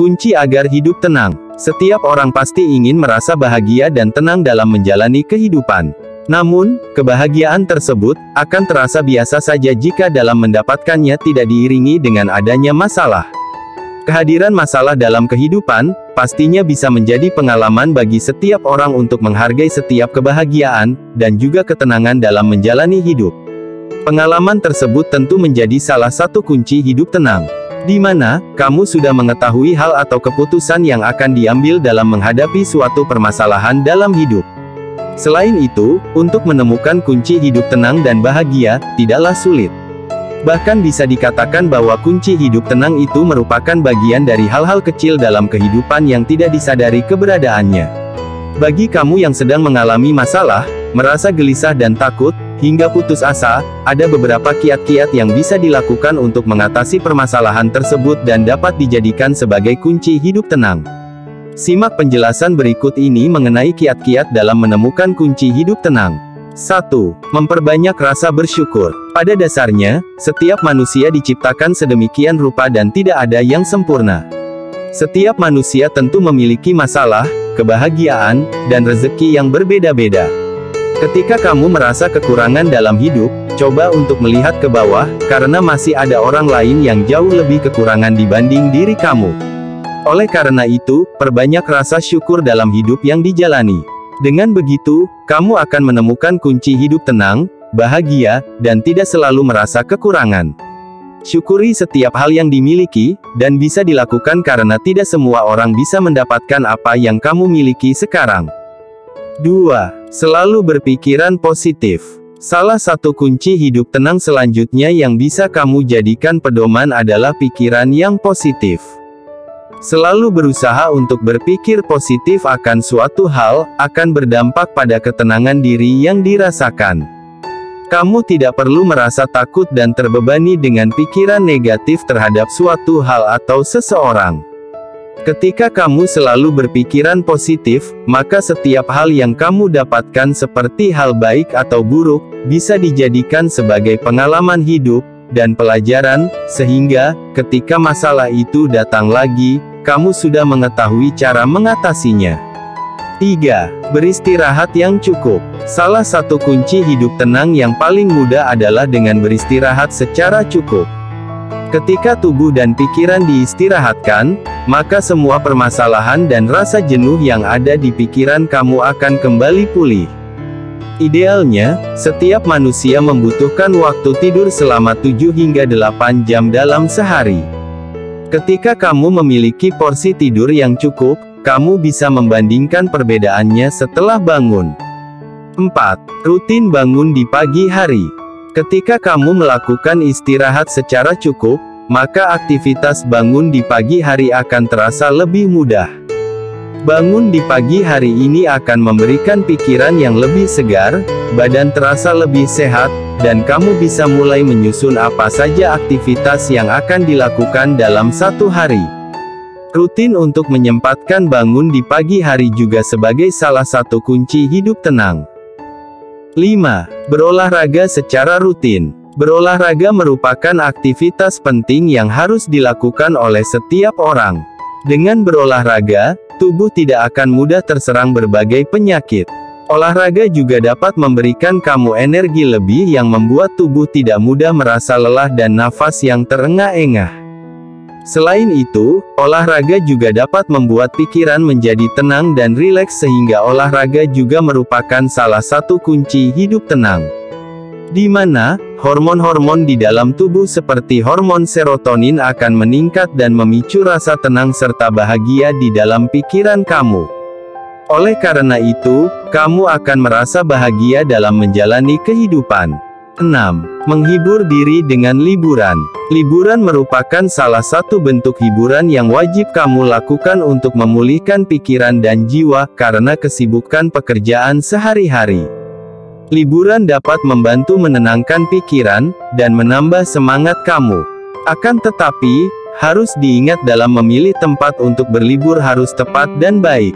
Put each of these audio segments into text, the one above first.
Kunci agar hidup tenang. Setiap orang pasti ingin merasa bahagia dan tenang dalam menjalani kehidupan. Namun, kebahagiaan tersebut akan terasa biasa saja jika dalam mendapatkannya tidak diiringi dengan adanya masalah. Kehadiran masalah dalam kehidupan pastinya bisa menjadi pengalaman bagi setiap orang untuk menghargai setiap kebahagiaan dan juga ketenangan dalam menjalani hidup. Pengalaman tersebut tentu menjadi salah satu kunci hidup tenang, di mana kamu sudah mengetahui hal atau keputusan yang akan diambil dalam menghadapi suatu permasalahan dalam hidup. Selain itu, untuk menemukan kunci hidup tenang dan bahagia tidaklah sulit. Bahkan bisa dikatakan bahwa kunci hidup tenang itu merupakan bagian dari hal-hal kecil dalam kehidupan yang tidak disadari keberadaannya. Bagi kamu yang sedang mengalami masalah, merasa gelisah dan takut, hingga putus asa, ada beberapa kiat-kiat yang bisa dilakukan untuk mengatasi permasalahan tersebut dan dapat dijadikan sebagai kunci hidup tenang. Simak penjelasan berikut ini mengenai kiat-kiat dalam menemukan kunci hidup tenang. 1. Memperbanyak rasa bersyukur. Pada dasarnya, setiap manusia diciptakan sedemikian rupa dan tidak ada yang sempurna. Setiap manusia tentu memiliki masalah, kebahagiaan, dan rezeki yang berbeda-beda. Ketika kamu merasa kekurangan dalam hidup, coba untuk melihat ke bawah, karena masih ada orang lain yang jauh lebih kekurangan dibanding diri kamu. Oleh karena itu, perbanyak rasa syukur dalam hidup yang dijalani. Dengan begitu, kamu akan menemukan kunci hidup tenang, bahagia, dan tidak selalu merasa kekurangan. Syukuri setiap hal yang dimiliki, dan bisa dilakukan karena tidak semua orang bisa mendapatkan apa yang kamu miliki sekarang. 2. Selalu berpikiran positif. Salah satu kunci hidup tenang selanjutnya yang bisa kamu jadikan pedoman adalah pikiran yang positif. Selalu berusaha untuk berpikir positif akan suatu hal, akan berdampak pada ketenangan diri yang dirasakan. Kamu tidak perlu merasa takut dan terbebani dengan pikiran negatif terhadap suatu hal atau seseorang. Ketika kamu selalu berpikiran positif, maka setiap hal yang kamu dapatkan seperti hal baik atau buruk, bisa dijadikan sebagai pengalaman hidup dan pelajaran, sehingga ketika masalah itu datang lagi, kamu sudah mengetahui cara mengatasinya. 3. Beristirahat yang cukup. Salah satu kunci hidup tenang yang paling mudah adalah dengan beristirahat secara cukup. Ketika tubuh dan pikiran diistirahatkan, maka semua permasalahan dan rasa jenuh yang ada di pikiran kamu akan kembali pulih. Idealnya, setiap manusia membutuhkan waktu tidur selama 7 hingga 8 jam dalam sehari. Ketika kamu memiliki porsi tidur yang cukup, kamu bisa membandingkan perbedaannya setelah bangun. 4. Rutin bangun di pagi hari. Ketika kamu melakukan istirahat secara cukup, maka aktivitas bangun di pagi hari akan terasa lebih mudah. Bangun di pagi hari ini akan memberikan pikiran yang lebih segar, badan terasa lebih sehat, dan kamu bisa mulai menyusun apa saja aktivitas yang akan dilakukan dalam satu hari. Rutin untuk menyempatkan bangun di pagi hari juga sebagai salah satu kunci hidup tenang. 5. Berolahraga secara rutin. Berolahraga merupakan aktivitas penting yang harus dilakukan oleh setiap orang. Dengan berolahraga, tubuh tidak akan mudah terserang berbagai penyakit. Olahraga juga dapat memberikan kamu energi lebih yang membuat tubuh tidak mudah merasa lelah dan nafas yang terengah-engah. Selain itu, olahraga juga dapat membuat pikiran menjadi tenang dan rileks sehingga olahraga juga merupakan salah satu kunci hidup tenang. Di mana, hormon-hormon di dalam tubuh seperti hormon serotonin akan meningkat dan memicu rasa tenang serta bahagia di dalam pikiran kamu. Oleh karena itu, kamu akan merasa bahagia dalam menjalani kehidupan. 6. Menghibur diri dengan liburan. Liburan merupakan salah satu bentuk hiburan yang wajib kamu lakukan untuk memulihkan pikiran dan jiwa, karena kesibukan pekerjaan sehari-hari. Liburan dapat membantu menenangkan pikiran, dan menambah semangat kamu. Akan tetapi, harus diingat dalam memilih tempat untuk berlibur harus tepat dan baik.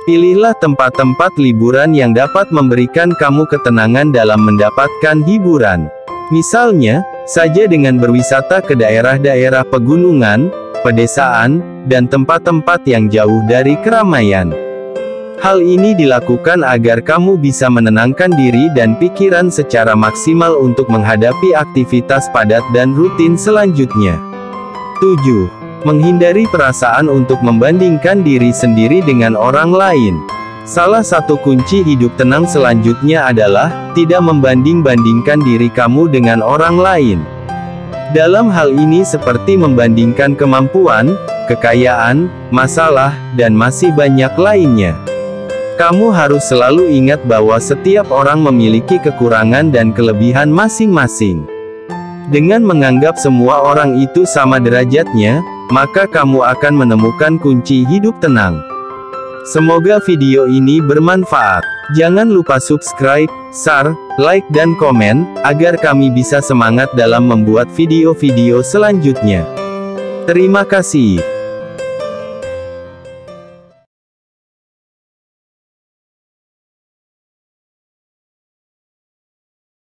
Pilihlah tempat-tempat liburan yang dapat memberikan kamu ketenangan dalam mendapatkan hiburan. Misalnya, saja dengan berwisata ke daerah-daerah pegunungan, pedesaan, dan tempat-tempat yang jauh dari keramaian. Hal ini dilakukan agar kamu bisa menenangkan diri dan pikiran secara maksimal untuk menghadapi aktivitas padat dan rutin selanjutnya. 7. Menghindari perasaan untuk membandingkan diri sendiri dengan orang lain. Salah satu kunci hidup tenang selanjutnya adalah tidak membanding-bandingkan diri kamu dengan orang lain. Dalam hal ini seperti membandingkan kemampuan, kekayaan, masalah, dan masih banyak lainnya. Kamu harus selalu ingat bahwa setiap orang memiliki kekurangan dan kelebihan masing-masing. Dengan menganggap semua orang itu sama derajatnya, maka kamu akan menemukan kunci hidup tenang. Semoga video ini bermanfaat. Jangan lupa subscribe, share, like dan komen, agar kami bisa semangat dalam membuat video-video selanjutnya. Terima kasih.